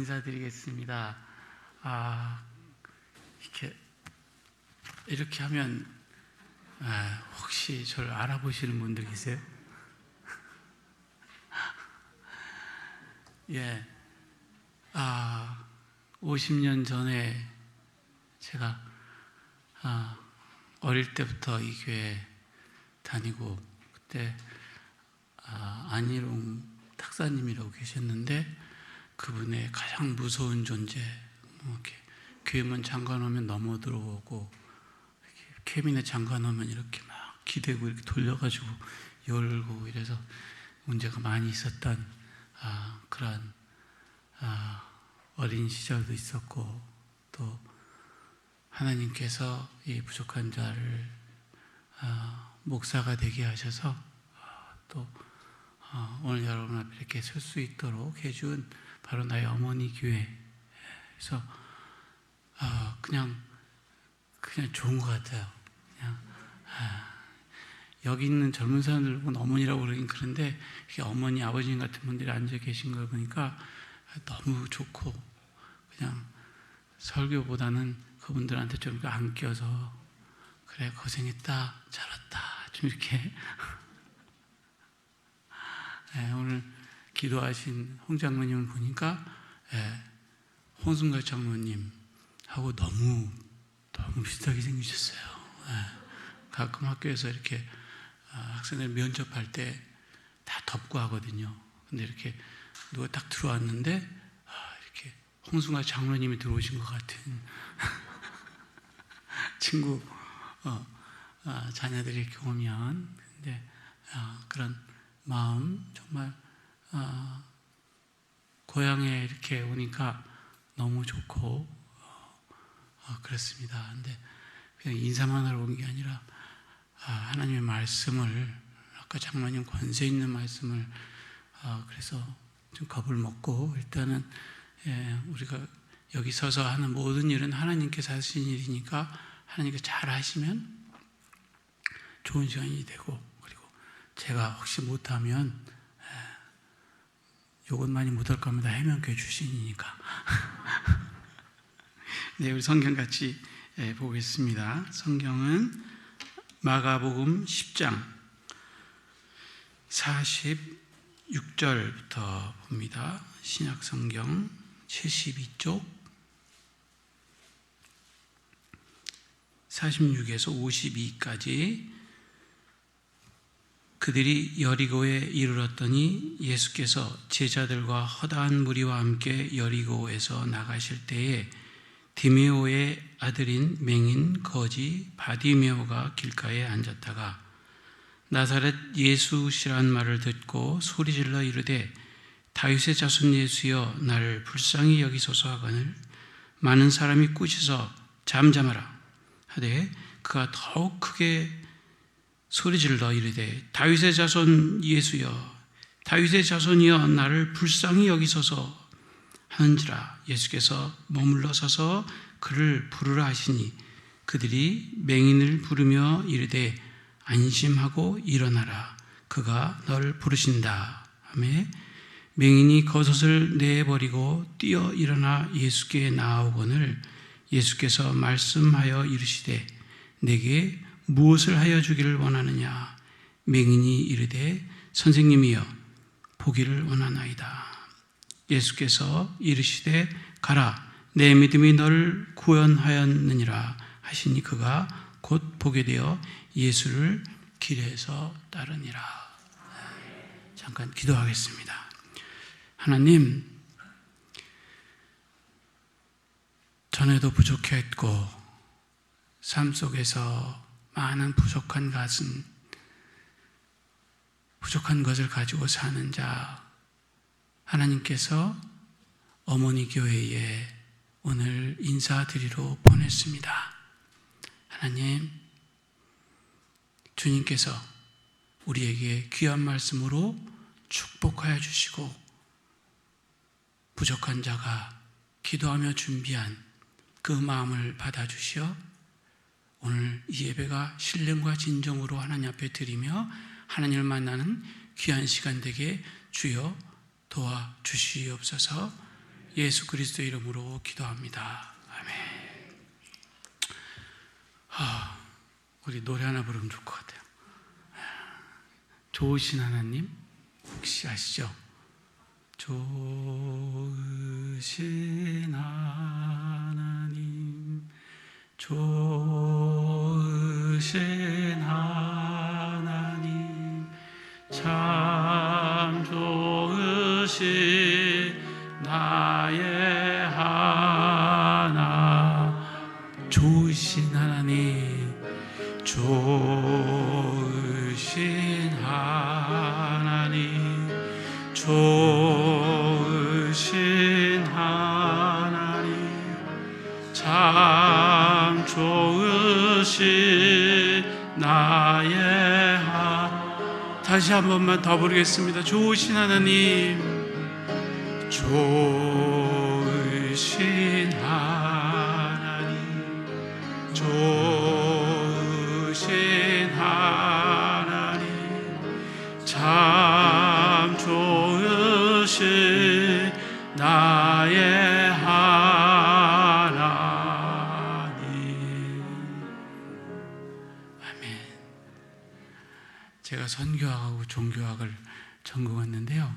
인사드리겠습니다. 이렇게 하면 혹시 저를 알아보시는 분들 계세요? 예, 50년 전에 제가 어릴 때부터 이 교회 다니고, 그때 안희롱 탁사님이라고 계셨는데, 그분의 가장 무서운 존재, 이렇게 교회문 잠가놓으면 넘어 들어오고, 캐비넷 잠가놓으면 이렇게 막 기대고 이렇게 돌려가지고 열고 이래서 문제가 많이 있었던 그런 어린 시절도 있었고, 또 하나님께서 이 부족한 자를 목사가 되게 하셔서 또 오늘 여러분 앞에 이렇게 설 수 있도록 해준 바로 나의 어머니 교회에서 그냥 좋은 것 같아요. 그냥 여기 있는 젊은 사람들 보면 어머니라고 그러긴 그런데, 어머니 아버님 같은 분들이 앉아 계신 걸 보니까 너무 좋고, 그냥 설교보다는 그분들한테 좀 안겨서, 그래 고생했다 잘했다 좀 이렇게 오늘 기도하신 홍 장로님을 보니까 홍순갈 장로님하고 너무 비슷하게 생기셨어요. 가끔 학교에서 이렇게 학생들 면접할 때 다 덮고 하거든요. 근데 이렇게 누가 딱 들어왔는데 이렇게 홍순갈 장로님이 들어오신 것 같은 친구 자녀들이 이렇게 오면, 근데 그런 마음 정말 고향에 이렇게 오니까 너무 좋고 그렇습니다. 근데 그냥 인사만 하러 온 게 아니라 하나님의 말씀을, 아까 장로님 권세 있는 말씀을 그래서 좀 겁을 먹고, 일단은 우리가 여기 서서 하는 모든 일은 하나님께서 하신 일이니까 하나님께서 잘 하시면 좋은 시간이 되고, 그리고 제가 혹시 못하면 욕은 많이 못할 겁니다. 해명교회 출신이니까. 네, 우리 성경 같이 보겠습니다. 성경은 마가복음 10장 46절부터 봅니다. 신약성경 72쪽 46에서 52까지. 그들이 여리고에 이르렀더니 예수께서 제자들과 허다한 무리와 함께 여리고에서 나가실 때에 디메오의 아들인 맹인 거지 바디메오가 길가에 앉았다가 나사렛 예수시란 말을 듣고 소리질러 이르되 다윗의 자손 예수여 나를 불쌍히 여기소서 하거늘 많은 사람이 꾸짖어 잠잠하라 하되 그가 더욱 크게 소리질러 이르되 다윗의 자손 예수여 다윗의 자손이여 나를 불쌍히 여기소서 하는지라. 예수께서 머물러 서서 그를 부르라 하시니 그들이 맹인을 부르며 이르되 안심하고 일어나라 그가 널 부르신다 하매 맹인이 겉옷을 내버리고 뛰어 일어나 예수께 나아오거늘 예수께서 말씀하여 이르시되 내게 무엇을 하여 주기를 원하느냐. 맹인이 이르되 선생님이여 보기를 원하나이다. 예수께서 이르시되 가라 내 믿음이 너를 구원하였느니라 하시니 그가 곧 보게 되어 예수를 길에서 따르니라. 잠깐 기도하겠습니다. 하나님, 전에도 부족했고 삶 속에서 많은 부족한 것을 가지고 사는 자, 하나님께서 어머니 교회에 오늘 인사드리러 보냈습니다. 하나님, 주님께서 우리에게 귀한 말씀으로 축복하여 주시고 부족한 자가 기도하며 준비한 그 마음을 받아주시어 오늘 이 예배가 신령과 진정으로 하나님 앞에 드리며 하나님을 만나는 귀한 시간 되게 주여 도와주시옵소서. 예수 그리스도의 이름으로 기도합니다. 아멘. 우리 노래 하나 부르면 좋을 것 같아요. 좋으신 하나님, 혹시 아시죠? 좋으신 하나님, 좋으신 하나님, 참 좋으신 나의 하나. 좋으신 하나님, 좋으신 하나님, 좋으신 하나님, 참 좋으신 나의 하나님. 다시 한 번만 더 부르겠습니다. 좋으신 하나님, 좋으신 하나님, 좋으신 하나님, 참 좋으신 나의 하나님. 아멘. 제가 선교학하고 종교학을 전공했는데요,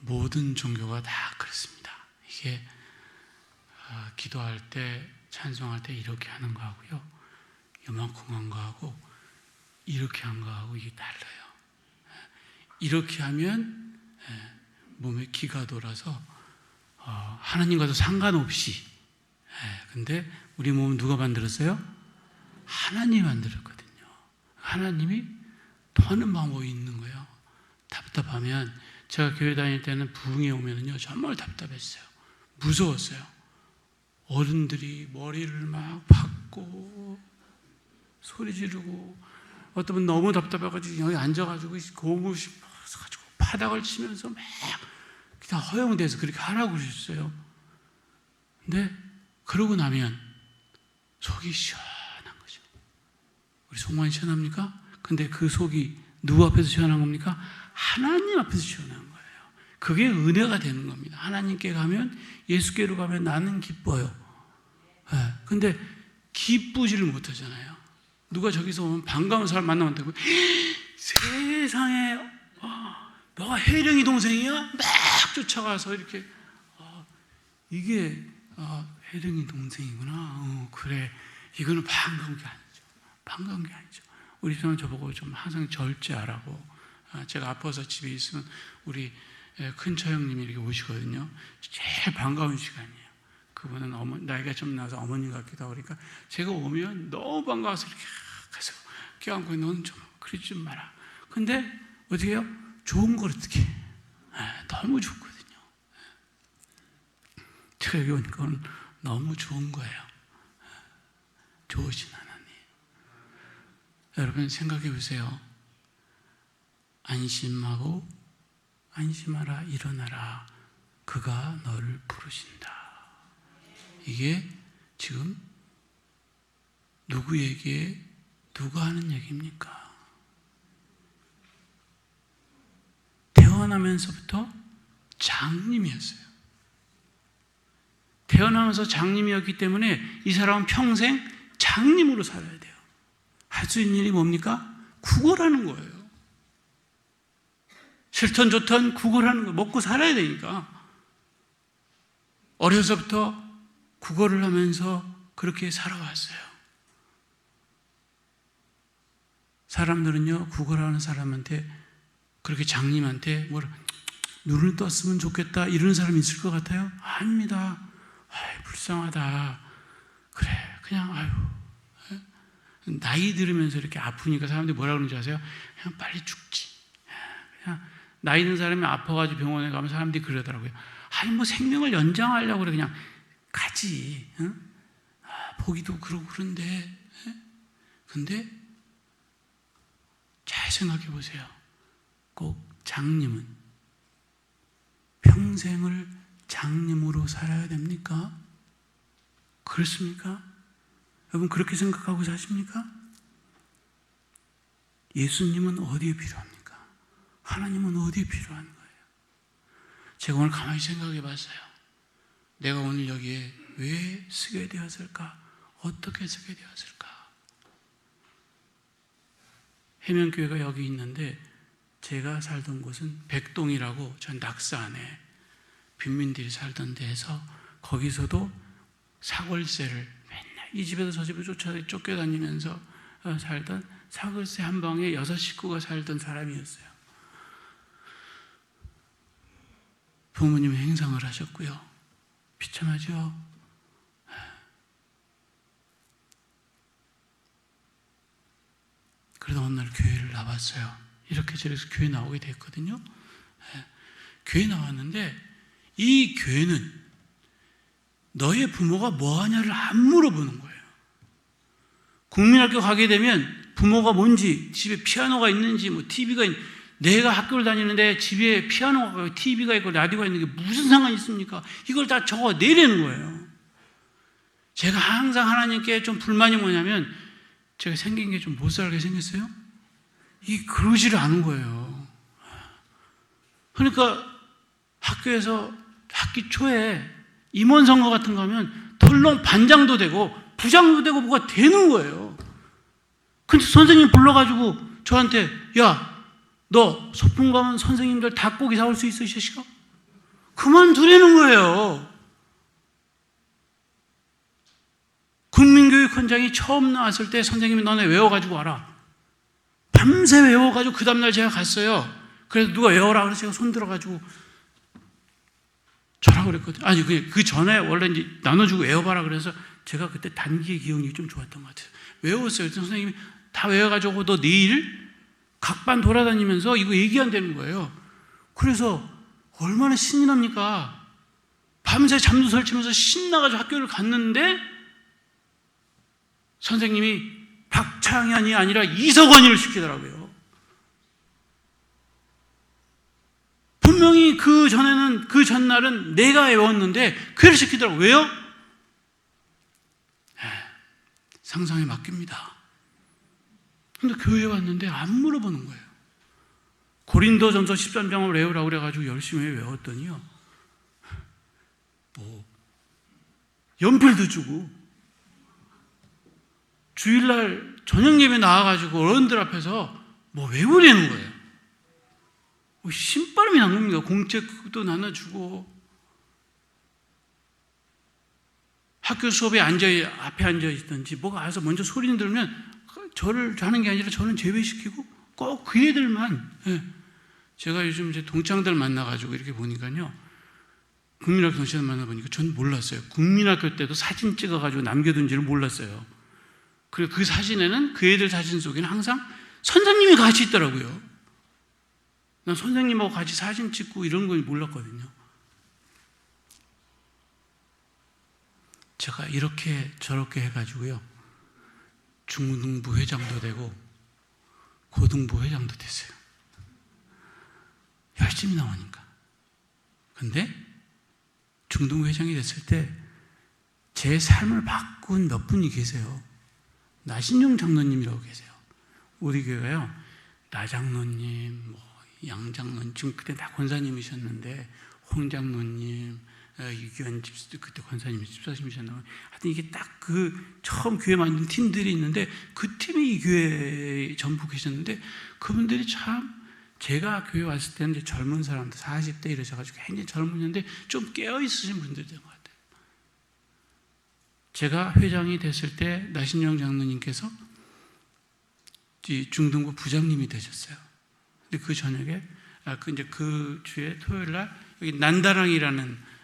모든 종교가 다 그렇습니다. 이게 기도할 때, 찬송할 때 이렇게 하는 거하고요, 요만큼 한 거하고 이렇게 한 거하고 이게 달라요. 이렇게 하면 몸에 기가 돌아서 하나님과도 상관없이, 근데 우리 몸은 누가 만들었어요? 하나님이 만들었거든요. 하나님이 더하는 방법이 있는 거예요. 답답하면, 제가 교회 다닐 때는 부흥이 오면은요, 정말 답답했어요. 무서웠어요. 어른들이 머리를 막 박고 소리 지르고, 어떤 분 너무 답답해가지고 여기 앉아가지고 고무을 가지고 바닥을 치면서 막 다 허용돼서 그렇게 하라고 그러셨어요. 근데 그러고 나면 속이 시원한 거죠. 우리 속만 시원합니까? 근데 그 속이 누구 앞에서 시원한 겁니까? 하나님 앞에서 시원한 거예요. 그게 은혜가 되는 겁니다. 하나님께 가면, 예수께로 가면 나는 기뻐요. 근데 기쁘지를 못하잖아요. 누가 저기서 오면 반가운 사람 만나면 되고, 세상에 너가 혜령이 동생이야? 막 쫓아가서 이렇게, 이게 혜령이 동생이구나. 그래. 이거는 반가운 게 아니죠. 반가운 게 아니죠. 우리 집사람 저보고 좀 항상 절제하라고. 제가 아파서 집에 있으면 우리 큰 처형님이 이렇게 오시거든요. 제일 반가운 시간이에요. 그분은 나이가 좀 나서 어머님 같기도 하고, 그러니까 제가 오면 너무 반가워서 이렇게 가서 껴안고, 너는 좀 그러지 좀 마라. 근데 어떻게 해요? 좋은 걸 어떻게 해? 너무 좋거든요. 제가 여기 오니까 너무 좋은 거예요. 좋으신 하나님. 여러분 생각해 보세요. 안심하고 안심하라, 일어나라. 그가 너를 부르신다. 이게 지금 누구에게 누가 하는 얘기입니까? 태어나면서부터 장님이었어요. 태어나면서 장님이었기 때문에 이 사람은 평생 장님으로 살아야 돼요. 할 수 있는 일이 뭡니까? 구걸하는 거예요. 싫든 좋든 구걸하는 거예요. 먹고 살아야 되니까. 어려서부터 구걸을 하면서 그렇게 살아왔어요. 사람들은요, 구걸하는 사람한테, 그렇게 장님한테 눈을 떴으면 좋겠다 이러는 사람이 있을 것 같아요? 아닙니다. 불쌍하다. 그래, 그냥 나이 들으면서 이렇게 아프니까 사람들이 뭐라 그러는지 아세요? 그냥 빨리 죽지. 그냥 나이 든 사람이 아파가지고 병원에 가면 사람들이 그러더라고요. 생명을 연장하려고 그래. 그냥 가지. 보기도 그러고 그런데. 근데 잘 생각해 보세요. 꼭 장님은 평생을 장님으로 살아야 됩니까? 그렇습니까? 여러분 그렇게 생각하고 사십니까? 예수님은 어디에 필요합니까? 하나님은 어디에 필요한 거예요? 제가 오늘 가만히 생각해 봤어요. 내가 오늘 여기에 왜 서게 되었을까? 어떻게 서게 되었을까? 해면교회가 여기 있는데 제가 살던 곳은 백동이라고 전 낙서 안에 빈민들이 살던 데에서 거기서도 사골세를 맨날 이 집에서 저 집에 쫓겨다니면서 살던 사골세 한 방에 6 식구가 살던 사람이었어요. 부모님이 행상을 하셨고요. 비참하죠? 그러다 어느 날 교회를 나왔어요. 이렇게 저래서 교회 나오게 됐거든요. 교회 나왔는데 이 교회는 너의 부모가 뭐 하냐를 안 물어보는 거예요. 국민학교 가게 되면 부모가 뭔지, 집에 피아노가 있는지, 뭐 TV가 내가 학교를 다니는데 집에 피아노가 있고 TV가 있고 라디오가 있는 게 무슨 상관이 있습니까? 이걸 다 적어 내려는 거예요. 제가 항상 하나님께 좀 불만이 뭐냐면 제가 생긴 게 좀 못 살게 생겼어요. 그러지를 않은 거예요. 그러니까 학교에서 학기 초에 임원 선거 같은 거 하면 덜렁 반장도 되고 부장도 되고 뭐가 되는 거예요. 근데 선생님 불러가지고 저한테 야, 너 소풍 가면 선생님들 닭고기 사올 수 있어 이 자식아? 그만두라는 거예요. 국민교육원장이 처음 나왔을 때 선생님이 너네 외워가지고 와라. 밤새 외워가지고 그 다음날 제가 갔어요. 그래서 누가 외워라 그래서 제가 손 들어가지고 저라고 그랬거든요. 아니 그 전에 원래 이제 나눠주고 외워봐라 그래서 제가 그때 단기의 기억이 좀 좋았던 것 같아요. 외웠어요. 선생님이 다 외워가지고 너 내일 각 반 돌아다니면서 이거 얘기한다는 거예요. 그래서 얼마나 신이 납니까? 밤새 잠도 설치면서 신나가지고 학교를 갔는데 선생님이 박창현이 아니라 이석원이를 시키더라고요. 분명히 그 전날은 내가 외웠는데 그를 시키더라고요. 왜요? 상상에 맡깁니다. 근데 교회에 왔는데 안 물어보는 거예요. 고린도전서 13장을 외우라고 그래가지고 열심히 외웠더니요. 연필도 주고 주일날 저녁 예배 나와가지고 어른들 앞에서 외우려는 거예요. 신바람이 난 겁니다. 공책도 나눠주고 학교 수업에 앞에 앉아있든지 뭐가 와서 먼저 소리 들으면 저를 하는 게 아니라 저는 제외시키고 꼭 그 애들만. 제가 요즘 제 동창들 만나가지고 이렇게 보니까요. 국민학교 동창들 만나보니까 전 몰랐어요. 국민학교 때도 사진 찍어가지고 남겨둔지를 몰랐어요. 그리고 그 사진에는 그 애들 사진 속에는 항상 선생님이 같이 있더라고요. 난 선생님하고 같이 사진 찍고 이런 걸 몰랐거든요. 제가 이렇게 저렇게 해가지고요. 중등부 회장도 되고 고등부 회장도 됐어요. 열심히 나오니까. 근데 중등부 회장이 됐을 때 제 삶을 바꾼 몇 분이 계세요. 나신용 장로님이라고 계세요. 우리 교회가요. 나 장로님, 양 장로님, 지금 그때 다 권사님이셨는데 홍 장로님, 유기현 집사 그때 권사님이 집사님이셨나요? 하여튼 이게 딱 처음 교회 만든 팀들이 있는데 그 팀이 이 교회에 전부 계셨는데 그분들이 참 제가 교회 왔을 때는 이제 젊은 사람들 40대 이러셔가지고 굉장히 젊으셨는데 좀 깨어 있으신 분들인 것 같아요. 제가 회장이 됐을 때 나신영 장로님께서 중등부 부장님이 되셨어요. 근데 그 저녁에 그 주에 토요일 날 여기 난다랑이라는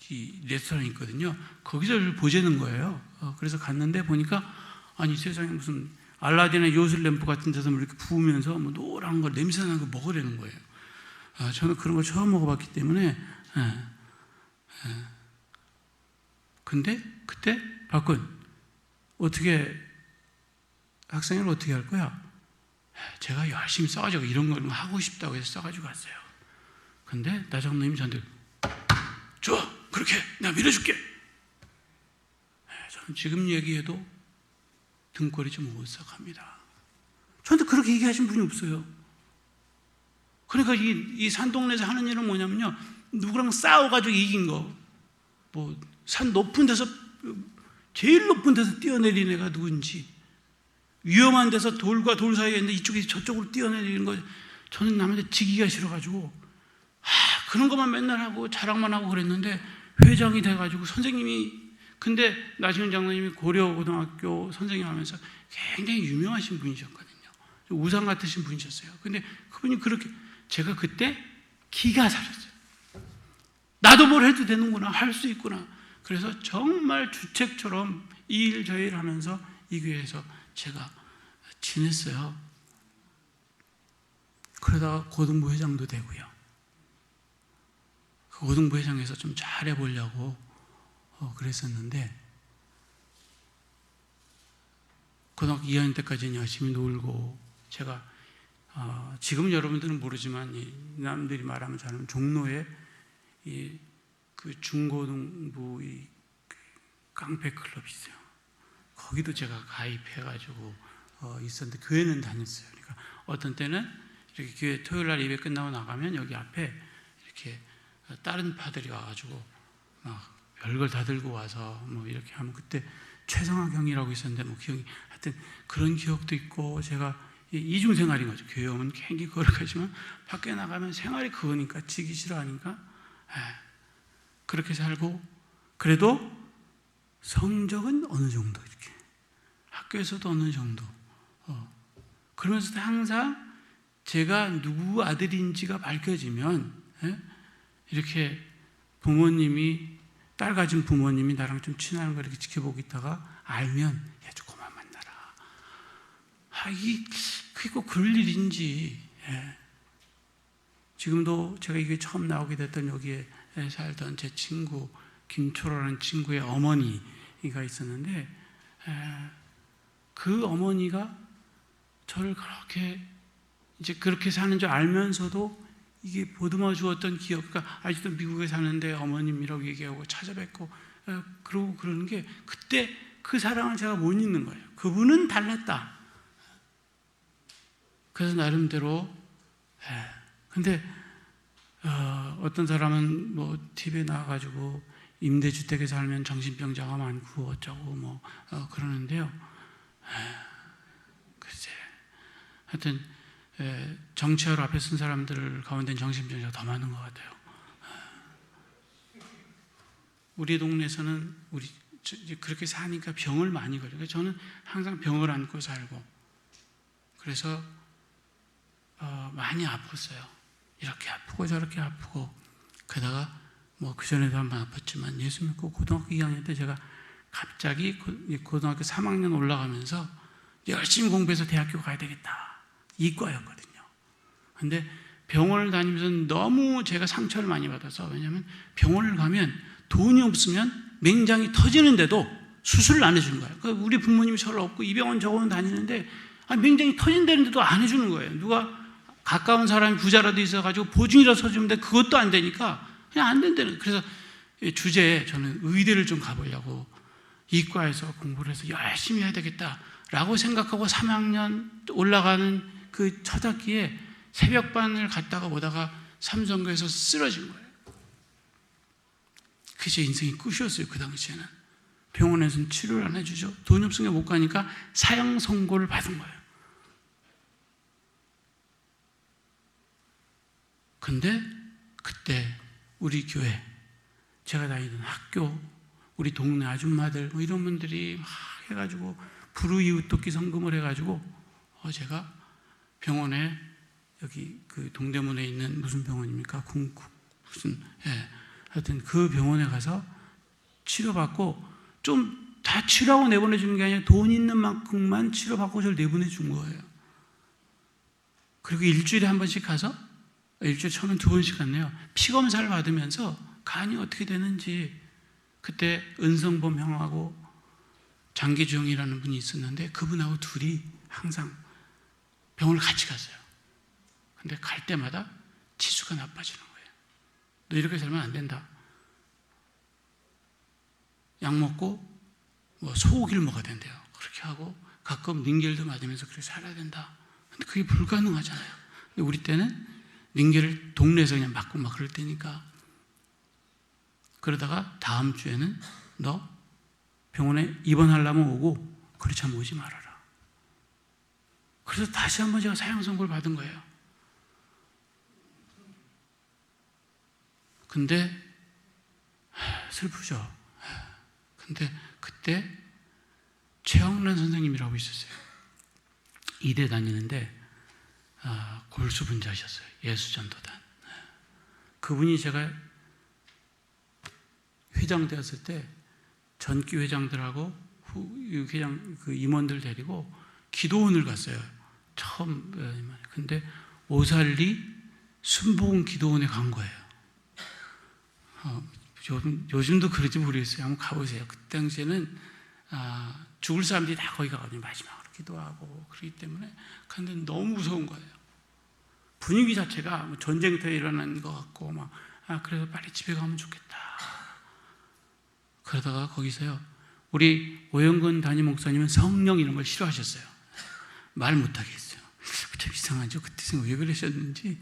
이 레스토랑이 있거든요. 거기서 보자는 거예요. 그래서 갔는데 보니까 아니 세상에 무슨 알라딘의 요술램프 같은 데서 이렇게 부으면서 노란 거 냄새나는 거 먹으라는 거예요. 저는 그런 거 처음 먹어봤기 때문에. 근데 그때 박군 어떻게 학생회를 어떻게 할 거야? 제가 열심히 써가지고 이런 걸 하고 싶다고 해서 써가지고 갔어요. 근데 나 장로님이 저한테 좋아 그렇게 내가 밀어줄게. 저는 지금 얘기해도 등골이 좀 오싹합니다. 저한테 그렇게 얘기하신 분이 없어요. 그러니까 이 산동네에서 하는 일은 뭐냐면요, 누구랑 싸워가지고 이긴 거, 뭐 산 높은 데서 제일 높은 데서 뛰어내린 애가 누군지, 위험한 데서 돌과 돌 사이에 있는데 이쪽에서 저쪽으로 뛰어내리는 거, 저는 남한테 지기가 싫어가지고 그런 것만 맨날 하고 자랑만 하고 그랬는데, 회장이 돼가지고 선생님이, 근데 나시훈 장로님이 고려고등학교 선생님 하면서 굉장히 유명하신 분이셨거든요. 우상 같으신 분이셨어요. 근데 그분이 그렇게, 제가 그때 기가 살았어요. 나도 뭘 해도 되는구나, 할 수 있구나. 그래서 정말 주책처럼 이 일 저 일 하면서 이 교회에서 제가 지냈어요. 그러다가 고등부 회장도 되고요. 그 고등부 회장에서 좀 잘해보려고 그랬었는데, 고등학교 2학년 때까지는 열심히 놀고, 제가 지금 여러분들은 모르지만 남들이 말하면 저는 종로에 그 중고등부 깡패 클럽이 있어요. 거기도 제가 가입해가지고 있었는데, 교회는 다녔어요. 그러니까 어떤 때는 이렇게 교회 토요일 날 예배 끝나고 나가면 여기 앞에 이렇게 다른 파들이 와가지고 막 별걸 다 들고 와서 뭐 이렇게 하면, 그때 최성화 경이라고 있었는데 뭐 기억이, 하여튼 그런 기억도 있고, 제가 이중 생활인 거죠. 교회 오면 굉장히 거룩하지만 밖에 나가면 생활이 그거니까, 지기 싫어하니까 그렇게 살고, 그래도 성적은 어느 정도, 이렇게 학교에서도 어느 정도, 그러면서도 항상 제가 누구 아들인지가 밝혀지면 이렇게 부모님이, 딸 가진 부모님이 나랑 좀 친한 걸 이렇게 지켜보고 있다가 알면, 야, 좀 그만 만나라. 그게 꼭 그럴 일인지. 지금도 제가 이게 처음 나오게 됐던 여기에 살던 제 친구, 김초라는 친구의 어머니가 있었는데, 그 어머니가 저를 그렇게 사는 줄 알면서도 이게 보듬어 주었던 기억, 그러니까 아직도 미국에 사는데 어머님이라고 얘기하고 찾아뵙고 그러고 그러는 게, 그때 그 사랑을 제가 못 잊는 거예요. 그분은 달랐다. 그래서 나름대로. 근데 어떤 사람은 뭐 TV에 나와가지고 임대주택에 살면 정신병자가 많고 어쩌고 뭐 그러는데요. 글쎄, 하여튼 정치하러 앞에 쓴 사람들 가운데는 정신병자가 더 많은 것 같아요. 우리 동네에서는 그렇게 사니까 병을 많이 걸려요. 저는 항상 병을 안고 살고, 그래서 많이 아팠어요. 이렇게 아프고 저렇게 아프고. 게다가 뭐 그전에도 한번 아팠지만, 예수 믿고 고등학교 2학년 때 제가 갑자기 고등학교 3학년 올라가면서 열심히 공부해서 대학교 가야 되겠다, 이과였거든요. 근데 병원을 다니면서 너무 제가 상처를 많이 받아서, 왜냐하면 병원을 가면 돈이 없으면 맹장이 터지는데도 수술을 안 해주는 거예요. 그러니까 우리 부모님이 저를 업고 이 병원 저 병원 다니는데 맹장이 터진다는데도 안 해주는 거예요. 누가 가까운 사람이 부자라도 있어가지고 보증이라도 서주는데 그것도 안 되니까 그냥 안 된다는. 그래서 주제에 저는 의대를 좀 가보려고 이과에서 공부를 해서 열심히 해야 되겠다라고 생각하고 3학년 올라가는 그 첫 학기에 새벽반을 갔다가 오다가 삼성교에서 쓰러진 거예요. 그게 제 인생의 끝이었어요. 그 당시에는 병원에서는 치료를 안 해주죠. 돈이 없으니까 못 가니까 사형 선고를 받은 거예요. 근데 그때 우리 교회, 제가 다니던 학교, 우리 동네 아줌마들 뭐 이런 분들이 막 해가지고 불우이웃돕기 성금을 해가지고 제가 병원에, 여기 그 동대문에 있는 무슨 병원입니까? 하여튼 그 병원에 가서 치료받고, 좀 다 치료하고 내보내주는 게 아니라 돈 있는 만큼만 치료받고 저를 내보내준 거예요. 그리고 일주일에 한 번씩 가서, 일주일에 처음엔 2번씩 갔네요. 피검사를 받으면서 간이 어떻게 되는지. 그때 은성범 형하고 장기중이라는 분이 있었는데 그분하고 둘이 항상 병원을 같이 갔어요. 근데 갈 때마다 치수가 나빠지는 거예요. 너 이렇게 살면 안 된다. 약 먹고 뭐 소고기를 먹어야 된대요. 그렇게 하고 가끔 링겔도 맞으면서 그렇게 살아야 된다. 근데 그게 불가능하잖아요. 근데 우리 때는 링겔을 동네에서 그냥 맞고 막 그럴 때니까. 그러다가 다음 주에는 너 병원에 입원하려면 오고 그렇지 않으면 오지 말아라. 그래서 다시 한번 제가 사형 선고를 받은 거예요. 근데 슬프죠. 근데 그때 최영란 선생님이라고 있었어요. 이대 다니는데 골수 분자셨어요. 예수전도단. 그분이 제가 회장 되었을 때 전기 회장들하고 회장 그 임원들 데리고 기도원을 갔어요. 처음. 근데 오살리 순복음 기도원에 간 거예요. 요즘도 그런지 모르겠어요. 한번 가보세요. 그 당시에는 죽을 사람들이 다 거기 가거든요. 마지막으로 기도하고 그렇기 때문에. 근데 너무 무서운 거예요. 분위기 자체가 전쟁터에 일어난 것 같고 막 그래서 빨리 집에 가면 좋겠다. 그러다가 거기서요, 우리 오영근 담임 목사님은 성령 이런 걸 싫어하셨어요. 말 못하게 했어요. 참 이상하죠. 그때 생각 왜 그러셨는지.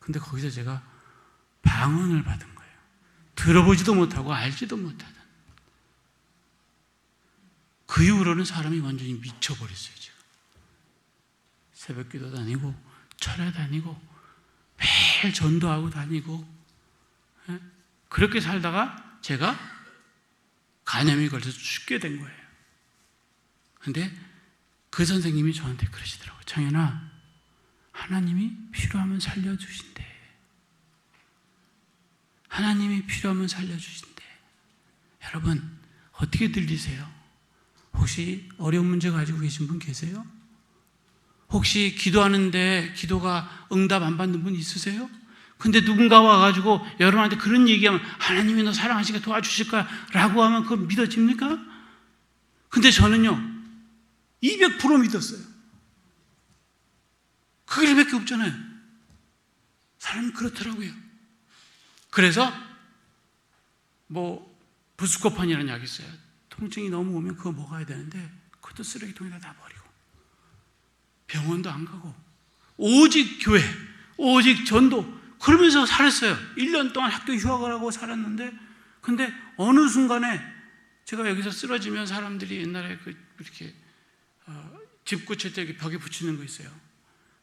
근데 거기서 제가 방언을 받은 거예요. 들어보지도 못하고 알지도 못하던. 그 이후로는 사람이 완전히 미쳐버렸어요. 제가 새벽기도 다니고 철야 다니고 매일 전도하고 다니고 그렇게 살다가 제가 간염이 걸려서 죽게 된 거예요. 그런데 그 선생님이 저한테 그러시더라고요. 창현아, 하나님이 필요하면 살려주신대. 하나님이 필요하면 살려주신대. 여러분, 어떻게 들리세요? 혹시 어려운 문제 가지고 계신 분 계세요? 혹시 기도하는데 기도가 응답 안 받는 분 있으세요? 근데 누군가 와가지고 여러분한테 그런 얘기하면 하나님이 너 사랑하시니까 도와주실까? 라고 하면 그거 믿어집니까? 근데 저는요 200% 믿었어요. 그게 밖에 없잖아요. 사람이 그렇더라고요. 그래서 부스코판이라는 약이 있어요. 통증이 너무 오면 그거 먹어야 되는데 그것도 쓰레기통에다 다 버리고 병원도 안 가고 오직 교회, 오직 전도 그러면서 살았어요. 1년 동안 학교 휴학을 하고 살았는데 근데 어느 순간에 제가 여기서 쓰러지면 사람들이 옛날에 이렇게 집 고칠 때 벽에 붙이는 거 있어요.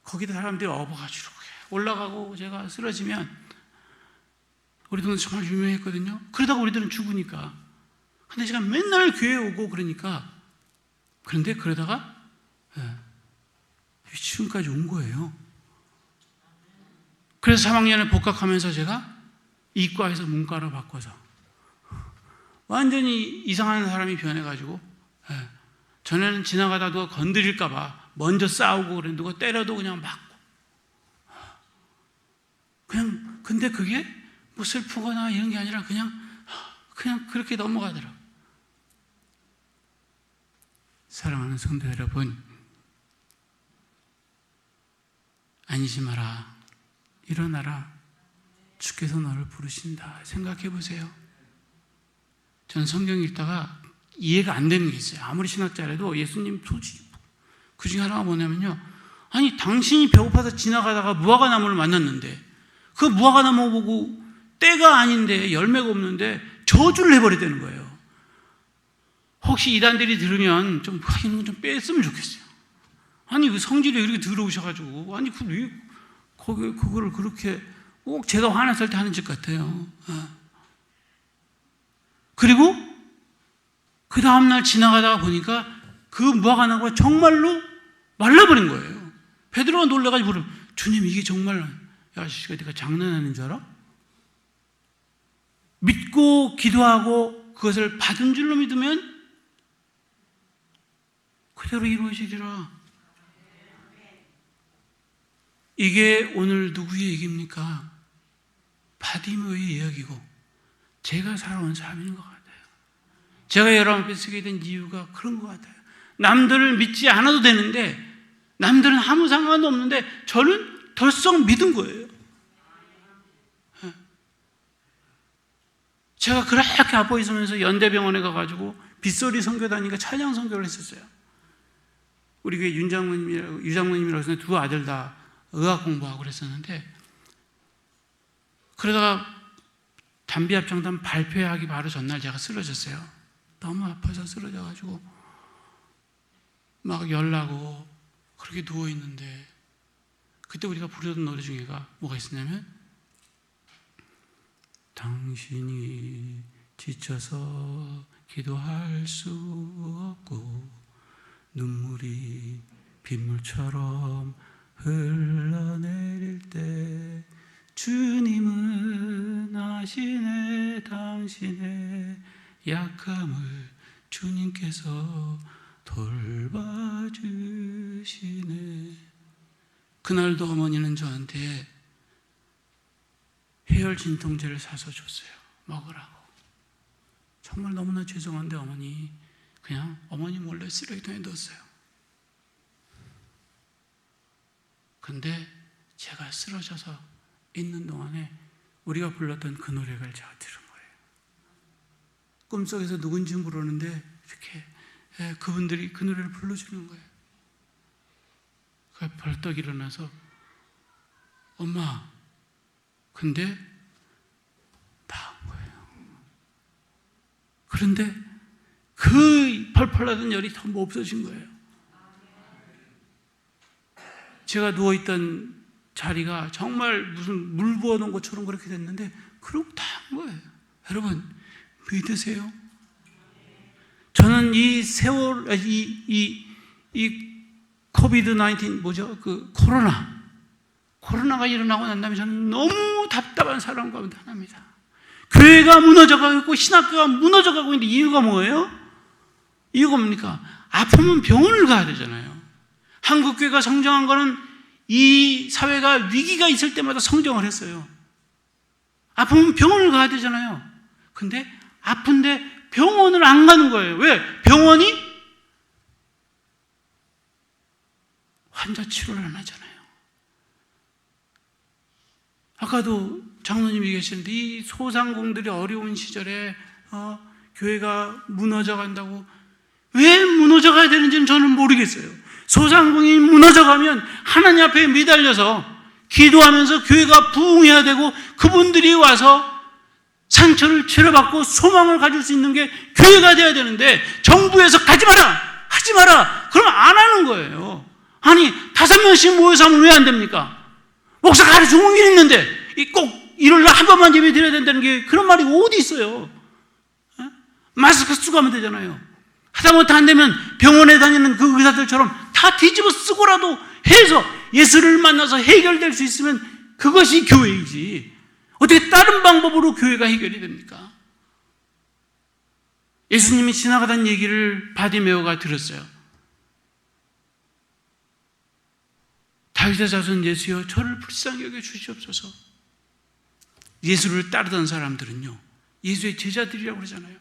거기다 사람들이 업어가지고 올라가고 제가 쓰러지면 우리 동네 정말 유명했거든요. 그러다가 우리들은 죽으니까. 근데 제가 맨날 교회에 오고 그런데 그러다가 지금까지 온 거예요. 그래서 3학년에 복학하면서 제가 이과에서 문과로 바꿔서 완전히 이상한 사람이 변해가지고 전에는 지나가다 누가 건드릴까봐 먼저 싸우고 그래 누가 때려도 그냥 맞고 근데 그게 뭐 슬프거나 이런 게 아니라 그냥 그렇게 넘어가더라고요. 사랑하는 성도 여러분, 안심하라, 일어나라, 주께서 너를 부르신다. 생각해 보세요. 저는 성경 읽다가 이해가 안 되는 게 있어요. 아무리 신학자라도 예수님 소식 그 중에 하나가 뭐냐면요, 아니 당신이 배고파서 지나가다가 무화과나무를 만났는데 그 무화과나무 보고 때가 아닌데 열매가 없는데 저주를 해버렸다는 거예요. 혹시 이단들이 들으면 좀 이런 좀 뺐으면 좋겠어요. 아니 그 성질이 이렇게 더러우셔가지고 아니 그거를 그렇게 꼭 제가 화났을 때 하는 짓 같아요. 그리고 그 다음날 지나가다가 보니까 그 무화과나무가 정말로 말라버린 거예요. 베드로가 놀라가지고 주님 이게 정말 야 아저씨가 내가 장난하는 줄 알아? 믿고 기도하고 그것을 받은 줄로 믿으면 그대로 이루어지리라. 이게 오늘 누구의 얘기입니까? 바디메오의 이야기고 제가 살아온 삶인 것 같아요. 제가 여러분 앞에 서게 된 이유가 그런 것 같아요. 남들을 믿지 않아도 되는데 남들은 아무 상관도 없는데 저는 덜썩 믿은 거예요. 제가 그렇게 아파 있으면서 연대병원에 가가지고 빗소리 선교다니까 찬양 선교를 했었어요. 우리 교회 유장모님이라고 해서 두 아들 다 의학 공부하고 그랬었는데, 그러다가 담비합창단 발표하기 바로 전날 제가 쓰러졌어요. 너무 아파서 쓰러져가지고 막 열나고 그렇게 누워있는데, 그때 우리가 부르던 노래 중에가 뭐가 있었냐면, 당신이 지쳐서 기도할 수 없고 눈물이 빗물처럼 흘러내릴 때 주님은 아시네, 당신의 약함을 주님께서 돌봐주시네. 그날도 어머니는 저한테 해열 진통제를 사서 줬어요. 먹으라고. 정말 너무나 죄송한데 어머니, 그냥 어머니 몰래 쓰레기통에 넣었어요. 근데 제가 쓰러져서 있는 동안에 우리가 불렀던 그 노래를 제가 들은 거예요. 꿈속에서 누군지 모르는데 이렇게 그분들이 그 노래를 불러주는 거예요. 그래서 벌떡 일어나서, 엄마, 근데 나온 거예요. 그런데 그 펄펄 나던 열이 전부 없어진 거예요. 제가 누워있던 자리가 정말 무슨 물 부어놓은 것처럼 그렇게 됐는데, 그러고 다 한 거예요. 여러분, 믿으세요? 저는 이 세월, 이 코비드-19 뭐죠? 그 코로나가 일어나고 난 다음에 저는 너무 답답한 사람 가운데 하나입니다. 교회가 무너져가고 있고 신학교가 무너져가고 있는데 이유가 뭐예요? 이유가 뭡니까? 아프면 병원을 가야 되잖아요. 한국 교회가 성장한 거는 이 사회가 위기가 있을 때마다 성장을 했어요. 아프면 병원을 가야 되잖아요. 근데 아픈데 병원을 안 가는 거예요. 왜? 병원이 환자 치료를 안 하잖아요. 아까도 장로님이 계시는데, 이 소상공들이 어려운 시절에 교회가 무너져 간다고, 왜 무너져 가야 되는지는 저는 모르겠어요. 소상공이 무너져 가면 하나님 앞에 매달려서 기도하면서 교회가 부흥해야 되고, 그분들이 와서 상처를 치료받고 소망을 가질 수 있는 게 교회가 돼야 되는데, 정부에서 가지 마라, 하지 마라, 그러면 안 하는 거예요. 아니, 5명씩 모여서 하면 왜 안 됩니까? 목사가 가르치는 게 있는데 꼭 일요일날 한 번만 예배 드려야 된다는 게, 그런 말이 어디 있어요? 마스크 쓰고 하면 되잖아요. 하다못해 안 되면 병원에 다니는 그 의사들처럼 다 뒤집어 쓰고라도 해서 예수를 만나서 해결될 수 있으면 그것이 교회이지, 어떻게 다른 방법으로 교회가 해결이 됩니까? 예수님이 지나가던 얘기를 바디메오가 들었어요. 다윗의 자손 예수여, 저를 불쌍히 여겨 주시옵소서. 예수를 따르던 사람들은요, 예수의 제자들이라고 그러잖아요.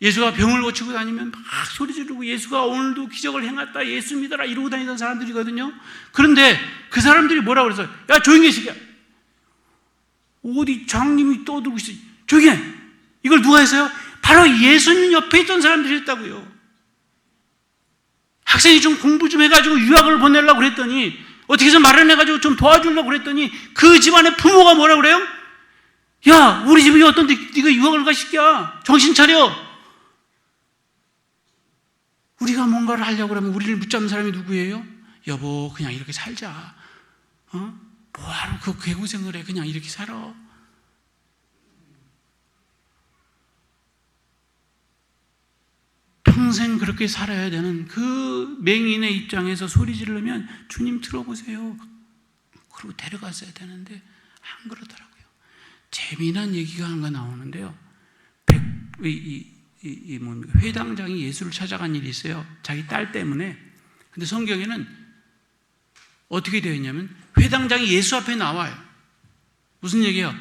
예수가 병을 고치고 다니면 막 소리 지르고, 예수가 오늘도 기적을 행했다, 예수 믿어라, 이러고 다니던 사람들이거든요. 그런데 그 사람들이 뭐라고 그랬어요? 야, 조용히 계시게. 어디 장님이 떠들고 있어. 조용히 해. 이걸 누가 했어요? 바로 예수님 옆에 있던 사람들이 했다고요. 학생이 좀 공부 좀 해가지고 유학을 보내려고 그랬더니, 어떻게 해서 마련해가지고 좀 도와주려고 그랬더니, 그 집안의 부모가 뭐라고 그래요? 야, 우리 집이 어떤데 네가 유학을 가, 시키야. 정신 차려. 우리가 뭔가를 하려고 그러면 우리를 붙잡는 사람이 누구예요? 여보, 그냥 이렇게 살자. 뭐하러 그 개고생을 해. 그냥 이렇게 살아. 평생 그렇게 살아야 되는 그 맹인의 입장에서 소리 지르면, 주님 들어보세요, 그리고 데려갔어야 되는데 안 그러더라고요. 재미난 얘기가 하나 나오는데요. 회당장이 예수를 찾아간 일이 있어요. 자기 딸 때문에. 근데 성경에는 어떻게 되어 있냐면, 회당장이 예수 앞에 나와요. 무슨 얘기예요?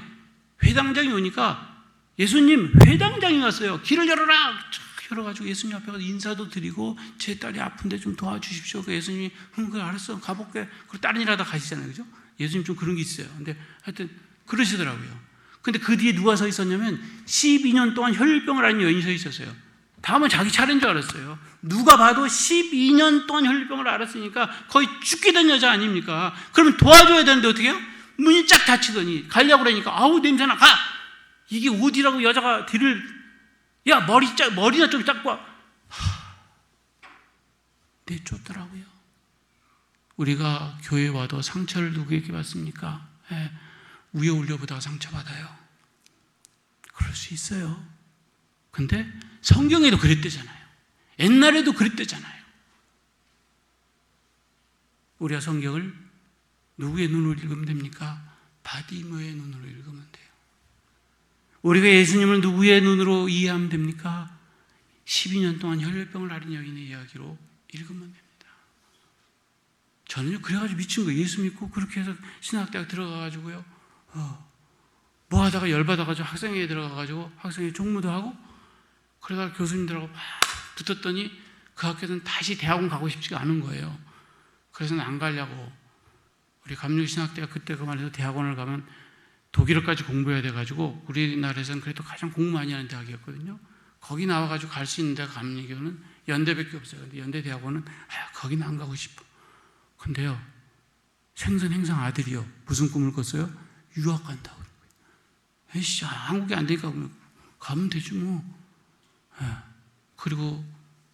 회당장이 오니까, 예수님, 회당장이 왔어요. 길을 열어라. 열어가지고 예수님 앞에 가서 인사도 드리고, 제 딸이 아픈데 좀 도와주십시오. 그 예수님이, 그래, 알았어, 가볼게. 그리고 다른 일 하다 가시잖아요. 그죠? 예수님 좀 그런 게 있어요. 근데 하여튼 그러시더라고요. 근데 그 뒤에 누가 서 있었냐면, 12년 동안 혈병을 앓는 여인이 서 있었어요. 다음은 자기 차례인 줄 알았어요. 누가 봐도 12년 동안 혈류병을 앓았으니까 거의 죽게 된 여자 아닙니까? 그러면 도와줘야 되는데 어떻게 해요? 문이 쫙 닫히더니 가려고 그러니까 아우 냄새나 가! 이게 어디라고 여자가 뒤를 야 머리나 좀 닦고 와. 내쫓더라고요. 우리가 교회에 와도 상처를 누구에게 받습니까? 위에 올려보다가 상처받아요. 그럴 수 있어요. 근데 성경에도 그랬대잖아요. 옛날에도 그랬대잖아요. 우리가 성경을 누구의 눈으로 읽으면 됩니까? 바디모의 눈으로 읽으면 돼요. 우리가 예수님을 누구의 눈으로 이해하면 됩니까? 12년 동안 혈류병을 앓은 여인의 이야기로 읽으면 됩니다. 저는요 그래가지고 미친 거예요. 예수 믿고 그렇게 해서 신학대학 들어가가지고요 뭐 하다가 열받아가지고 학생회에 들어가가지고 학생회 총무도 하고 그러다가 교수님들하고 막 붙었더니 그 학교는 다시 대학원 가고 싶지가 않은 거예요. 그래서 안 가려고 우리 감리신학대가 그때 그만해서 대학원을 가면 독일어까지 공부해야 돼가지고 우리나라에서는 그래도 가장 공부 많이 하는 대학이었거든요. 거기 나와가지고 갈 수 있는 데가 감리교는 연대밖에 없어요. 근데 연대대학원은 거기는 안 가고 싶어. 근데요 생선행상 아들이요 무슨 꿈을 꿨어요? 유학 간다고. 에이씨 한국에 안 되니까 가면 되지 뭐. 그리고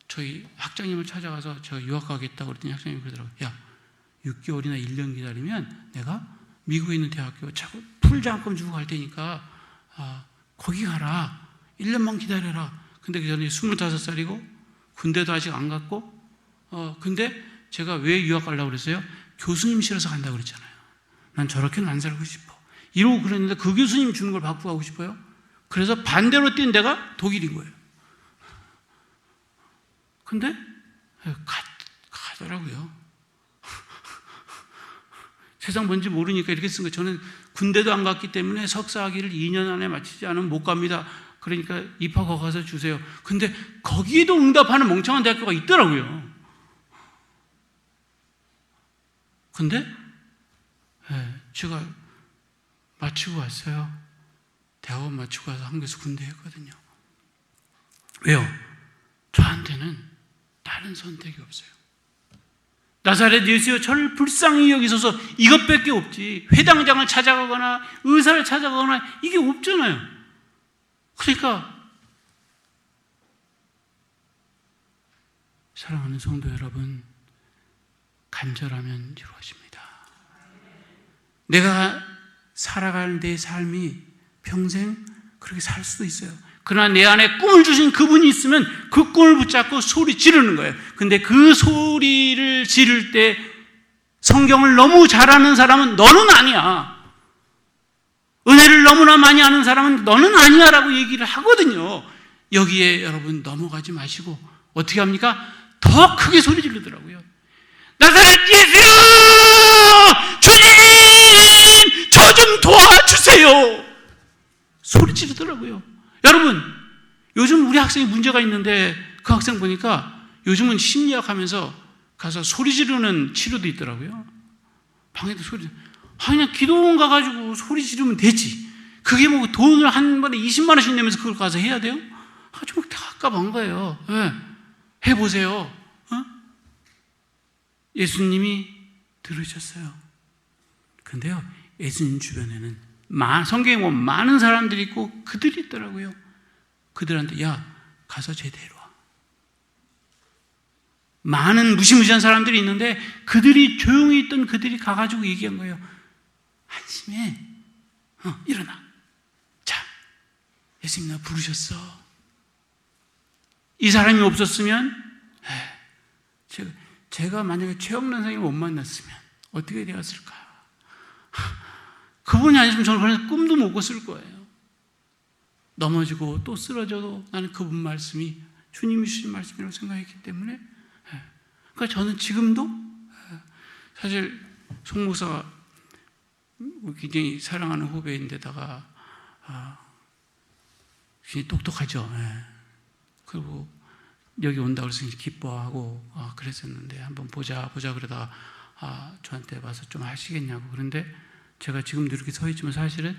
저희 학장님을 찾아가서 제가 유학 가겠다고 그랬더니 학장님이 그러더라고요. 야 6개월이나 1년 기다리면 내가 미국에 있는 대학교 자꾸 풀장학금 주고 갈 테니까 거기 가라. 1년만 기다려라. 근데 그 전에 25살이고 군대도 아직 안 갔고 근데 제가 왜 유학 가려고 그랬어요? 교수님 싫어서 간다고 그랬잖아요. 난 저렇게는 안 살고 싶어. 이러고 그랬는데 그 교수님 주는 걸 받고 가고 싶어요. 그래서 반대로 뛴 데가 독일인 거예요. 근데 가더라고요. 세상 뭔지 모르니까 이렇게 쓴 거예요. 저는 군대도 안 갔기 때문에 석사학위를 2년 안에 마치지 않으면 못 갑니다. 그러니까 입학 허가서 주세요. 근데 거기에도 응답하는 멍청한 대학교가 있더라고요. 근데 제가 마치고 왔어요. 대학원 마치고 와서 한국에서 군대 했거든요. 왜요? 저한테는 다른 선택이 없어요. 나사렛 예수여 저를 불쌍히 여기소서 이것밖에 없지. 회당장을 찾아가거나 의사를 찾아가거나 이게 없잖아요. 그러니까 사랑하는 성도 여러분, 간절하면 이루어집니다. 내가 살아가는 내 삶이 평생 그렇게 살 수도 있어요. 그러나 내 안에 꿈을 주신 그분이 있으면 그 꿈을 붙잡고 소리 지르는 거예요. 근데 그 소리를 지를 때 성경을 너무 잘 아는 사람은 너는 아니야. 은혜를 너무나 많이 아는 사람은 너는 아니야 라고 얘기를 하거든요. 여기에 여러분 넘어가지 마시고 어떻게 합니까? 더 크게 소리 지르더라고요. 나사렛 예수여! 주님! 저 좀 도와주세요! 소리 지르더라고요. 여러분, 요즘 우리 학생이 문제가 있는데 그 학생 보니까 요즘은 심리학 하면서 가서 소리 지르는 치료도 있더라고요. 방에도 소리 그냥 기도원 가가지고 소리 지르면 되지. 그게 뭐 돈을 한 번에 20만 원씩 내면서 그걸 가서 해야 돼요? 좀 답답한 거예요. 네. 해보세요. 예수님이 들으셨어요. 근데요, 예수님 주변에는 성경에 보면 많은 사람들이 있고 그들이 있더라고요. 그들한테 야 가서 쟤 데려와. 많은 무시무시한 사람들이 있는데 그들이 조용히 있던 그들이 가가지고 얘기한 거예요. 한심해. 일어나. 자, 예수님 나 부르셨어. 이 사람이 없었으면 제가 만약에 최영란 선생님을 못 만났으면 어떻게 되었을까? 그분이 아니시면 저는 그런 꿈도 못 꿨을 거예요. 넘어지고 또 쓰러져도 나는 그분 말씀이 주님이 주신 말씀이라고 생각했기 때문에 그러니까 저는 지금도 사실 송 목사가 굉장히 사랑하는 후배인데다가 굉장히 똑똑하죠. 그리고 여기 온다고 해서 기뻐하고 그랬었는데 한번 보자 그러다가 저한테 와서 좀 하시겠냐고. 그런데 제가 지금도 이렇게 서 있지만 사실은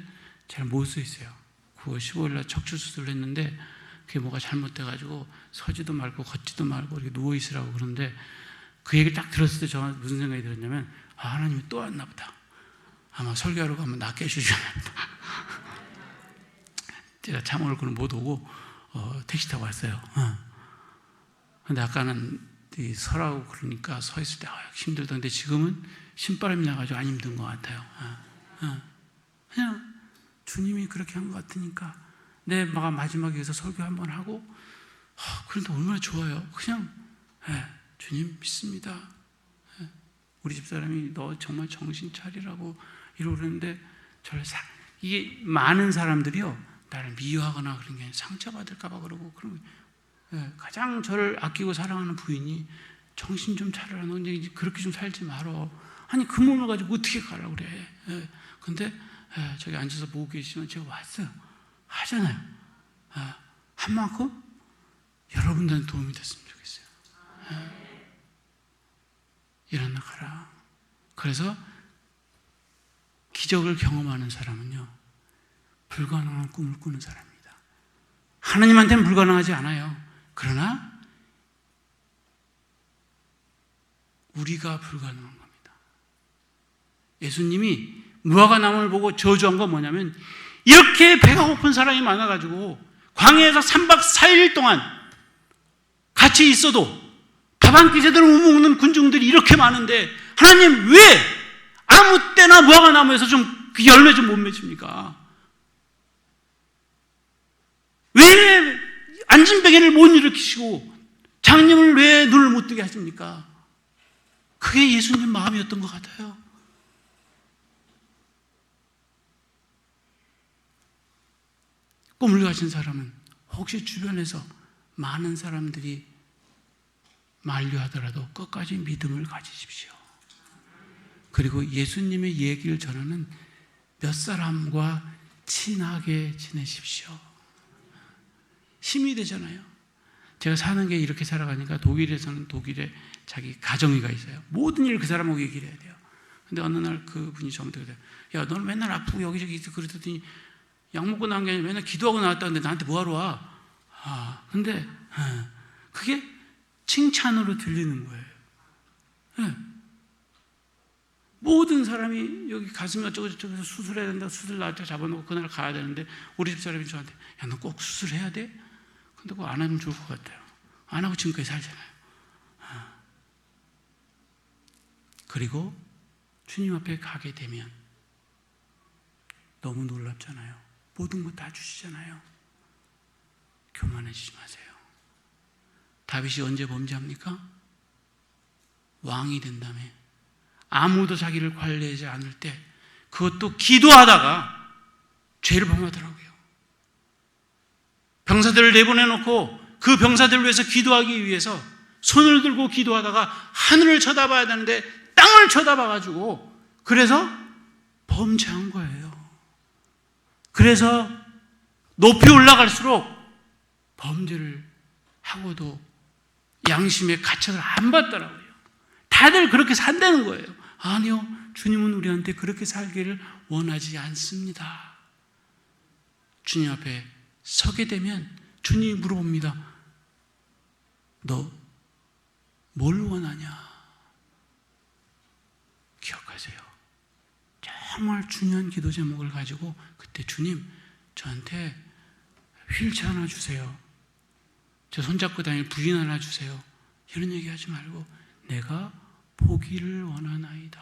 잘 못 서 있어요. 9월 15일 날 척추 수술을 했는데 그게 뭐가 잘못돼가지고 서지도 말고 걷지도 말고 이렇게 누워있으라고 그러는데 그 얘기를 딱 들었을 때 저는 무슨 생각이 들었냐면 하나님이 또 왔나 보다. 아마 설교하러 가면 나 깨주시나 보다. 제가 잠을 그는 못 오고 택시 타고 왔어요. 근데 아까는 서라고 그러니까 서 있을 때 힘들던데 지금은 신바람이 나가지고 안 힘든 것 같아요. 그냥 주님이 그렇게 한 것 같으니까 내 마지막에 위해서 설교 한번 하고 그런데 얼마나 좋아요. 그냥 주님 믿습니다. 우리 집사람이 너 정말 정신 차리라고 이러고 그러는데 이게 많은 사람들이요 나를 미워하거나 그런 게 아니라 상처받을까 봐 그러고 그런 가장 저를 아끼고 사랑하는 부인이 정신 좀 차려라. 너 이제 그렇게 좀 살지 말어. 아니 그 몸을 가지고 어떻게 가려고 그래. 근데 저기 앉아서 보고 계시면 제가 왔어요. 하잖아요. 한 만큼 여러분들한테 도움이 됐으면 좋겠어요. 일어나 가라. 그래서 기적을 경험하는 사람은요 불가능한 꿈을 꾸는 사람입니다. 하나님한테는 불가능하지 않아요. 그러나 우리가 불가능한 겁니다. 예수님이 무화과나무를 보고 저주한 건 뭐냐면 이렇게 배가 고픈 사람이 많아가지고 광야에서 3박 4일 동안 같이 있어도 밥 한 끼 제대로 못 먹는 군중들이 이렇게 많은데 하나님 왜 아무 때나 무화과나무에서 좀 그 열매 좀 못 맺습니까? 왜 안진뱅이를 못 일으키시고 장님을 왜 눈을 못 뜨게 하십니까? 그게 예수님 마음이었던 것 같아요. 꿈을 가진 사람은 혹시 주변에서 많은 사람들이 만류하더라도 끝까지 믿음을 가지십시오. 그리고 예수님의 얘기를 전하는 몇 사람과 친하게 지내십시오. 힘이 되잖아요. 제가 사는 게 이렇게 살아가니까 독일에서는 독일에 자기 가정의가 있어요. 모든 일을 그 사람하고 얘기를 해야 돼요. 근데 어느 날 그분이 저한테 그래요. 야, 너는 맨날 아프고 여기저기 있어. 그랬더니 약 먹고 나온 게 아니라 맨날 기도하고 나왔다는데 나한테 뭐하러 와? 근데 그게 칭찬으로 들리는 거예요. 모든 사람이 여기 가슴이 어쩌고 저쩌고 해서 수술해야 된다. 수술 날짜 잡아놓고 그날 가야 되는데 우리 집사람이 저한테 야, 너 꼭 수술해야 돼? 근데 그거 안 하면 좋을 것 같아요. 안 하고 지금까지 살잖아요. 그리고 주님 앞에 가게 되면 너무 놀랍잖아요. 모든 거 다 주시잖아요. 교만해지지 마세요. 다윗이 언제 범죄합니까? 왕이 된 다음에 아무도 자기를 관리하지 않을 때 그것도 기도하다가 죄를 범하더라고요. 병사들을 내보내놓고 그 병사들을 위해서 기도하기 위해서 손을 들고 기도하다가 하늘을 쳐다봐야 되는데 땅을 쳐다봐가지고 그래서 범죄한 거예요. 그래서 높이 올라갈수록 범죄를 하고도 양심의 가책을 안 받더라고요. 다들 그렇게 산다는 거예요. 아니요, 주님은 우리한테 그렇게 살기를 원하지 않습니다. 주님 앞에 서게 되면 주님이 물어봅니다. 너 뭘 원하냐? 기억하세요. 정말 중요한 기도 제목을 가지고 그때 주님 저한테 휠체어 하나 주세요. 저 손잡고 다닐 부인 하나 주세요. 이런 얘기하지 말고 내가 보기를 원하나이다.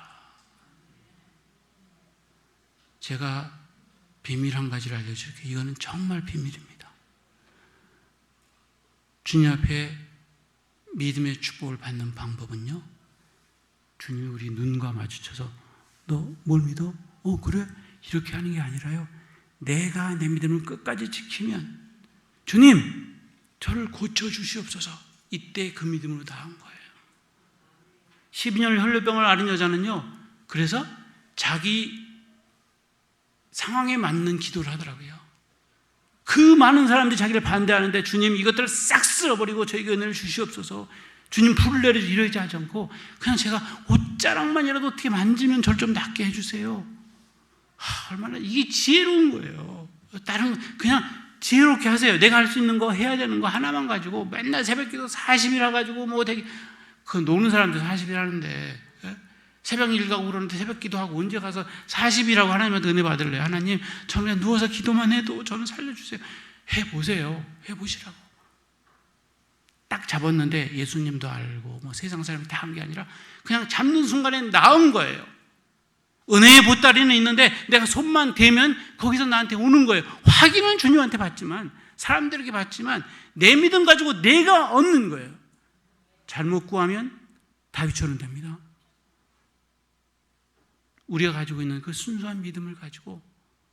제가 비밀 한 가지를 알려줄게요. 이거는 정말 비밀입니다. 주님 앞에 믿음의 축복을 받는 방법은요, 주님이 우리 눈과 마주쳐서 너 뭘 믿어? 그래? 이렇게 하는 게 아니라요, 내가 내 믿음을 끝까지 지키면 주님 저를 고쳐주시옵소서, 이때 그 믿음으로 나온 거예요. 12년 혈류병을 앓은 여자는요, 그래서 자기 상황에 맞는 기도를 하더라고요. 그 많은 사람들이 자기를 반대하는데 주님 이것들을 싹 쓸어버리고 저에게 은혜를 주시옵소서, 주님 불을 내려주 이러지 하지 않고 그냥 제가 옷자락만이라도 어떻게 만지면 저를 좀 낫게 해주세요. 얼마나 이게 지혜로운 거예요. 다른 그냥 지혜롭게 하세요. 내가 할 수 있는 거, 해야 되는 거 하나만 가지고 맨날 새벽기도 40이라 가지고 뭐 되게 그 노는 사람들 40일 하는데 새벽 일 가고 그러는데 새벽기도 하고 언제 가서 40이라고 하나님한테 은혜 받을래요? 하나님, 저는 그냥 누워서 기도만 해도 저는 살려주세요. 해보세요. 해보시라고. 딱 잡았는데 예수님도 알고 뭐 세상 사람이 다 한 게 아니라 그냥 잡는 순간에 나온 거예요. 은혜의 보따리는 있는데 내가 손만 대면 거기서 나한테 오는 거예요. 확인은 주님한테 받지만, 사람들에게 받지만 내 믿음 가지고 내가 얻는 거예요. 잘못 구하면 다윗처럼 됩니다. 우리가 가지고 있는 그 순수한 믿음을 가지고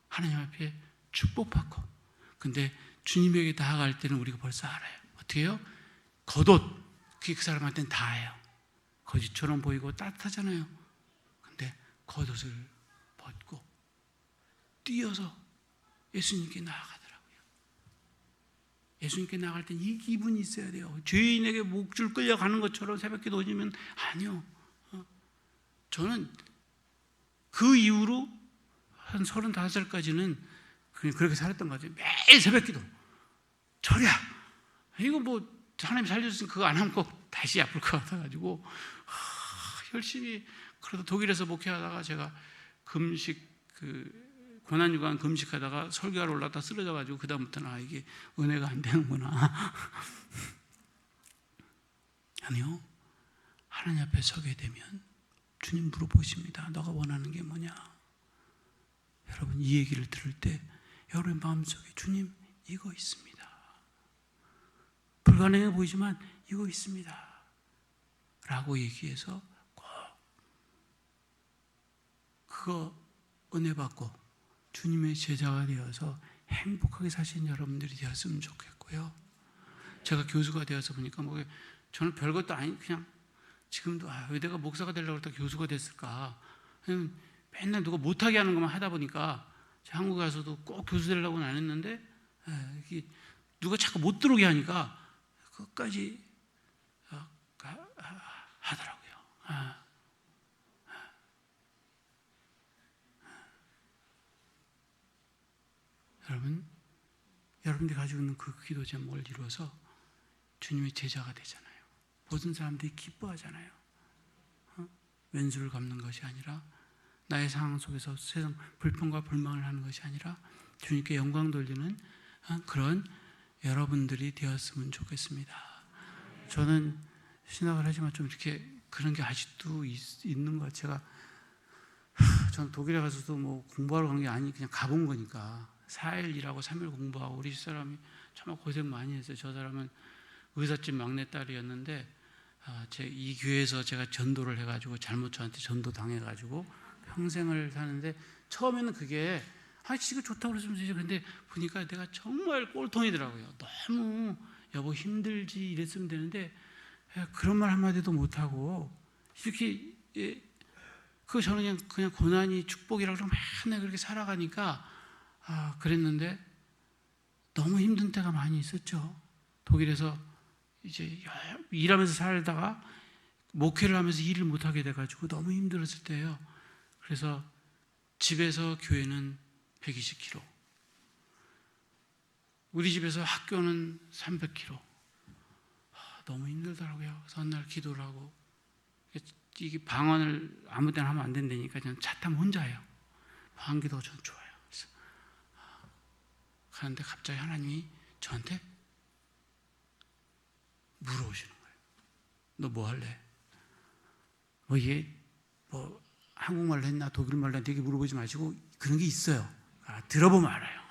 하나님 앞에 축복받고, 근데 주님에게 나아갈 때는 우리가 벌써 알아요. 어떻게 해요? 겉옷, 그게 그 사람한테는 다예요. 거짓처럼 보이고 따뜻하잖아요. 근데 겉옷을 벗고 뛰어서 예수님께 나아가더라고요. 예수님께 나아갈 땐 이 기분이 있어야 돼요. 죄인에게 목줄 끌려가는 것처럼 새벽기도 오시면 아니요. 저는 그 이후로 한 35살까지는 그냥 그렇게 살았던 거죠. 매일 새벽기도. 절야. 이거 뭐 하나님 살려주시면 그거 안 하면 꼭 다시 아플 것 같아가지고 열심히. 그래도 독일에서 목회하다가 제가 금식 고난유관 금식하다가 설교하러 올라갔다 쓰러져가지고 그 다음부터는 이게 은혜가 안 되는구나. 아니요. 하나님 앞에 서게 되면 주님 물어보십니다. 너가 원하는 게 뭐냐? 여러분, 이 얘기를 들을 때 여러분의 마음속에 주님 이거 있습니다. 불가능해 보이지만 이거 있습니다. 라고 얘기해서 꼭 그거 은혜 받고 주님의 제자가 되어서 행복하게 사시는 여러분들이 되었으면 좋겠고요. 제가 교수가 되어서 보니까 뭐 저는 별것도 아니, 그냥 지금도 왜 내가 목사가 되려고 했다 교수가 됐을까? 맨날 누가 못하게 하는 것만 하다 보니까 한국에 가서도 꼭 교수 되려고는 안 했는데 누가 자꾸 못 들어오게 하니까 끝까지 하더라고요. 여러분들이 가지고 있는 그 기도 제목을 이루어서 주님의 제자가 되잖아요. 모든 사람들이 기뻐하잖아요. 왼수를 갚는 것이 아니라, 나의 상황 속에서 세상 불평과 불만을 하는 것이 아니라 주님께 영광 돌리는 그런 여러분들이 되었으면 좋겠습니다. 저는 신학을 하지만 좀 이렇게 그런 게 아직도 있는 것 같아요. 저는 독일에 가서도 뭐 공부하러 간 게 아니, 그냥 가본 거니까 4일 일하고 3일 공부하고, 우리 집사람이 정말 고생 많이 했어요. 저 사람은 의사집 막내딸이었는데 이 교회에서 제가 전도를 해가지고 잘못 저한테 전도 당해가지고 평생을 사는데, 처음에는 그게 지가 좋다고 그랬으면 되지. 근데 보니까 내가 정말 꼴통이더라고요. 너무 여보 힘들지 이랬으면 되는데 그런 말 한마디도 못하고 이렇게 저는 그냥 고난이 축복이라고 맨날 그렇게 살아가니까 그랬는데 너무 힘든 때가 많이 있었죠. 독일에서 이제 일하면서 살다가 목회를 하면서 일을 못하게 돼가지고 너무 힘들었을 때예요. 그래서 집에서 교회는 120km, 우리 집에서 학교는 300km. 너무 힘들더라고요. 그래서 어느 날 기도를 하고, 이게 방언을 아무 때나 하면 안 된다니까 그냥 차 타면 혼자 해요. 방언기도가 저는 좋아요. 그래서 가는데 갑자기 하나님이 저한테 물어오시는 거예요. 너 뭐 할래? 뭐 이게 뭐 한국말로 했나 독일말로 했나 되게 물어보지 마시고, 그런 게 있어요. 들어보면 알아요.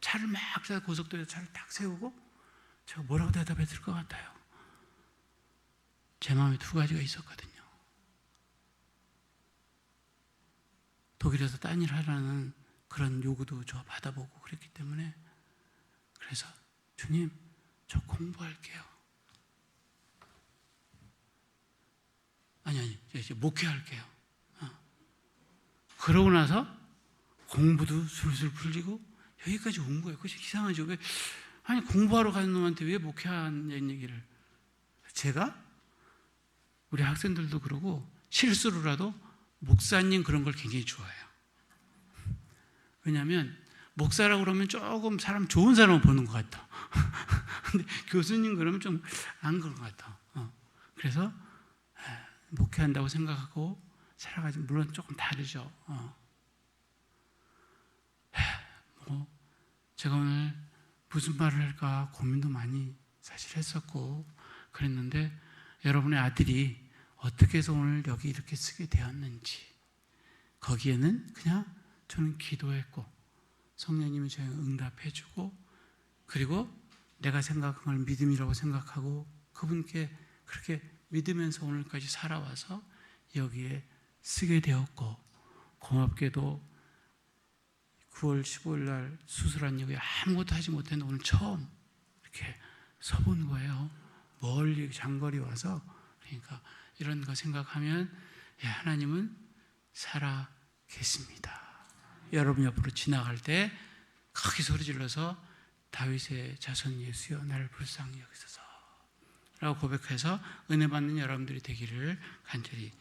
차를 막 고속도로에서 차를 딱 세우고 제가 뭐라고 대답했을 것 같아요? 제 마음에 두 가지가 있었거든요. 독일에서 딴 일 하라는 그런 요구도 저 받아보고 그랬기 때문에, 그래서 주님, 저 공부할게요. 아니, 이제 목회할게요. 그러고 나서 공부도 술술 풀리고 여기까지 온 거예요. 그것이 이상하죠. 아니, 공부하러 가는 놈한테 왜 목회하냐는 얘기를. 제가 우리 학생들도 그러고 실수로라도 목사님 그런 걸 굉장히 좋아해요. 왜냐하면 목사라고 그러면 조금 사람 좋은 사람을 보는 것 같아. 근데 교수님 그러면 좀 안 그런 것 같아. 그래서 목회한다고 생각하고 살아가지, 물론 조금 다르죠. 제가 오늘 무슨 말을 할까 고민도 많이 사실 했었고 그랬는데, 여러분의 아들이 어떻게 해서 오늘 여기 이렇게 쓰게 되었는지, 거기에는 그냥 저는 기도했고 성령님이 저에게 응답해주고, 그리고 내가 생각한 걸 믿음이라고 생각하고 그분께 그렇게 믿으면서 오늘까지 살아와서 여기에 쓰게 되었고, 고맙게도 9월 15일 날 수술한 이후에 아무것도 하지 못했는데 오늘 처음 이렇게 서본 거예요. 멀리 장거리 와서. 그러니까 이런 거 생각하면 하나님은 살아 계십니다. 여러분 옆으로 지나갈 때 크게 소리 질러서 다윗의 자손 예수여 나를 불쌍히 여기소서 라고 고백해서 은혜 받는 여러분들이 되기를 간절히